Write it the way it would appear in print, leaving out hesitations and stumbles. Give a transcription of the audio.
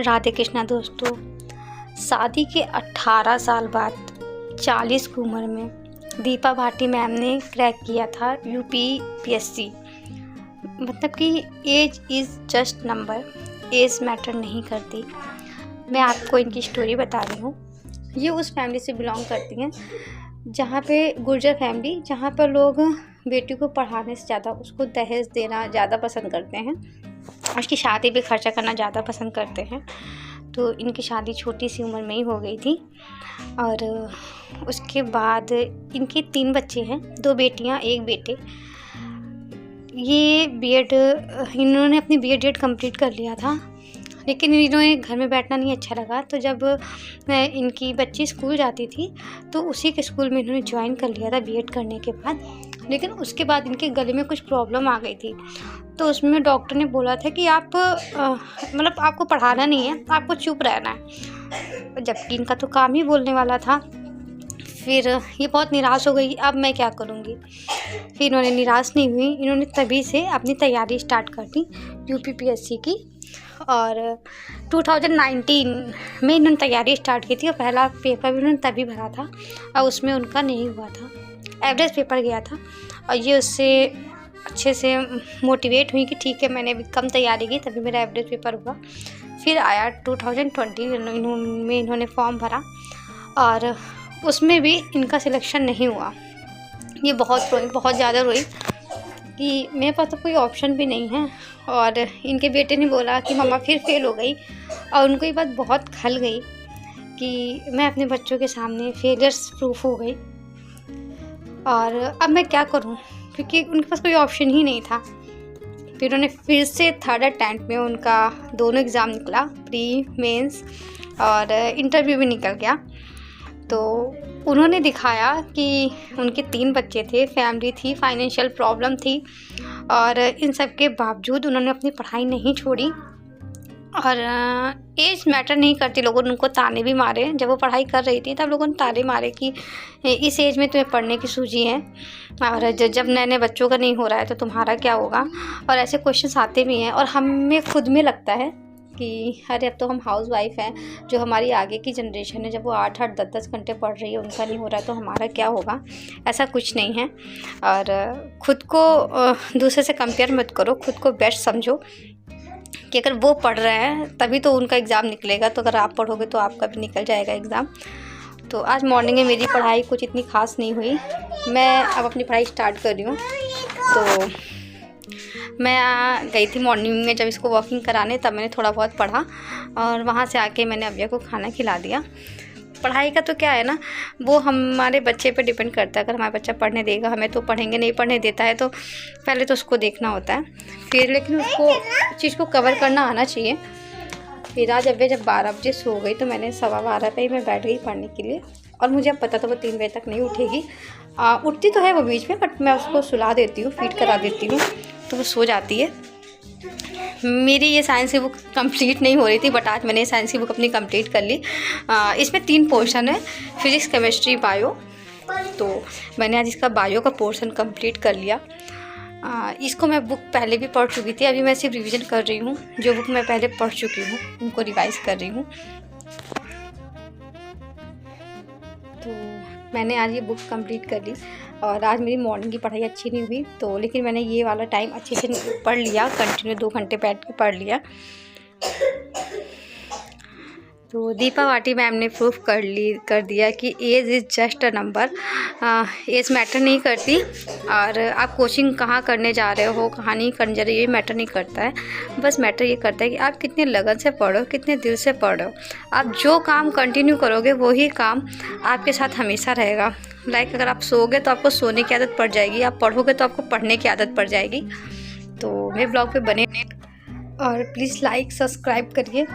राधे कृष्णा दोस्तों। शादी के 18 साल बाद 40 की उम्र में दीपा भाटी मैम ने क्रैक किया था यूपीपीएससी। मतलब कि age is just number, age matter नहीं करती। मैं आपको इनकी स्टोरी बता रही हूँ। ये उस फैमिली से बिलोंग करती हैं जहाँ पे गुर्जर फैमिली, जहाँ पर लोग बेटी को पढ़ाने से ज़्यादा उसको दहेज देना ज़्यादा पसंद करते हैं, उसकी शादी पे खर्चा करना ज़्यादा पसंद करते हैं। तो इनकी शादी छोटी सी उम्र में ही हो गई थी और उसके बाद इनके 3 बच्चे हैं, 2 बेटियां 1 बेटे। ये बीएड, इन्होंने अपनी बीएड कंप्लीट कर लिया था, लेकिन इन्होंने घर में बैठना नहीं अच्छा लगा। तो जब इनकी बच्ची स्कूल जाती थी तो उसी के स्कूल में इन्होंने ज्वाइन कर लिया था बीएड करने के बाद। लेकिन उसके बाद इनके गले में कुछ प्रॉब्लम आ गई थी, तो उसमें डॉक्टर ने बोला था कि आप मतलब आपको पढ़ाना नहीं है, आपको चुप रहना है, जबकि इनका तो काम ही बोलने वाला था। फिर ये बहुत निराश हो गई, अब मैं क्या करूँगी। फिर इन्होंने निराश नहीं हुई, इन्होंने तभी से अपनी तैयारी स्टार्ट कर दी यूपीपीएससी की। और 2019 में इन्होंने तैयारी स्टार्ट की थी और पहला पेपर भी उन्होंने तभी भरा था और उसमें उनका नहीं हुआ था, एवरेज पेपर गया था। और ये उससे अच्छे से मोटिवेट हुई कि ठीक है, मैंने भी कम तैयारी की तभी मेरा एवरेज पेपर हुआ। फिर आया 2020 में इन्होंने फॉर्म भरा और उसमें भी इनका सिलेक्शन नहीं हुआ। ये बहुत रोई, बहुत ज़्यादा रोई कि मेरे पास तो कोई ऑप्शन भी नहीं है। और इनके बेटे ने बोला कि मम्मा फिर फेल हो गई, और उनको ये बात बहुत खल गई कि मैं अपने बच्चों के सामने फेलियर्स प्रूफ हो गई और अब मैं क्या करूं, क्योंकि उनके पास कोई ऑप्शन ही नहीं था। फिर उन्होंने फिर से 3rd अटेम्प्ट में उनका दोनों एग्ज़ाम निकला, प्री मेंस और इंटरव्यू भी निकल गया। तो उन्होंने दिखाया कि उनके 3 बच्चे थे, फैमिली थी, फाइनेंशियल प्रॉब्लम थी, और इन सब के बावजूद उन्होंने अपनी पढ़ाई नहीं छोड़ी। और एज मैटर नहीं करती, लोगों ने उनको ताने भी मारे। जब वो पढ़ाई कर रही थी तब लोगों ने ताने मारे कि इस एज में तुम्हें पढ़ने की सूझी है, और जब नए नए बच्चों का नहीं हो रहा है तो तुम्हारा क्या होगा। और ऐसे क्वेश्चंस आते भी हैं और हमें खुद में लगता है कि अरे अब तो हम हाउस वाइफ हैं, जो हमारी आगे की जनरेशन है, जब वो 8-8 10-10 घंटे पढ़ रही है, उनका नहीं हो रहा है तो हमारा क्या होगा। ऐसा कुछ नहीं है। और ख़ुद को दूसरे से कंपेयर मत करो, खुद को बेस्ट समझो कि अगर वो पढ़ रहे हैं तभी तो उनका एग्ज़ाम निकलेगा, तो अगर आप पढ़ोगे तो आपका भी निकल जाएगा एग्ज़ाम। तो आज मॉर्निंग में मेरी पढ़ाई कुछ इतनी ख़ास नहीं हुई, मैं अब अपनी पढ़ाई स्टार्ट कर रही हूँ। तो मैं गई थी मॉर्निंग में जब इसको वॉकिंग कराने, तब मैंने थोड़ा बहुत पढ़ा और वहाँ से आके मैंने अव्या को खाना खिला दिया। पढ़ाई का तो क्या है ना, वो हमारे बच्चे पे डिपेंड करता है। अगर हमारा बच्चा पढ़ने देगा हमें तो पढ़ेंगे, नहीं पढ़ने देता है तो पहले तो उसको देखना होता है, फिर लेकिन उसको चीज़ को कवर करना आना चाहिए। फिर आज अव्या जब 12 बजे सो गई तो मैंने 12:15 पे ही मैं बैठ गई पढ़ने के लिए। और मुझे अब पता था वो 3 बजे तक नहीं उठेगी। उठती तो है वो बीच में, बट मैं उसको सुला देती हूँ, फीड करा देती हूँ तो वो सो जाती है। मेरी ये साइंस की बुक कंप्लीट नहीं हो रही थी, बट आज मैंने साइंस की बुक अपनी कंप्लीट कर ली। इसमें 3 पोर्शन है, फिजिक्स, केमिस्ट्री, बायो। तो मैंने आज इसका बायो का पोर्शन कंप्लीट कर लिया। इसको मैं बुक पहले भी पढ़ चुकी थी, अभी मैं सिर्फ रिवीजन कर रही हूँ। जो बुक मैं पहले पढ़ चुकी हूँ उनको रिवाइज कर रही हूँ। तो मैंने आज ये बुक कंप्लीट कर ली और आज मेरी मॉर्निंग की पढ़ाई अच्छी नहीं हुई, तो लेकिन मैंने ये वाला टाइम अच्छे से पढ़ लिया, कंटिन्यू 2 घंटे बैठ के पढ़ लिया। तो दीपा भाटी मैम ने प्रूफ कर दिया कि age is just a number, age matter नहीं करती। और आप कोचिंग कहाँ करने जा रहे हो, कहाँ नहीं करने जा रहे हो, ये मैटर नहीं करता है। बस मैटर ये करता है कि आप कितने लगन से पढ़ो, कितने दिल से पढ़ो। आप जो काम कंटिन्यू करोगे वही काम आपके साथ हमेशा रहेगा। लाइक अगर आप सोओगे तो आपको सोने की आदत पड़ जाएगी, आप पढ़ोगे तो आपको पढ़ने की आदत पड़ जाएगी। तो मेरे ब्लॉग पे बने और प्लीज़ लाइक सब्सक्राइब करिए।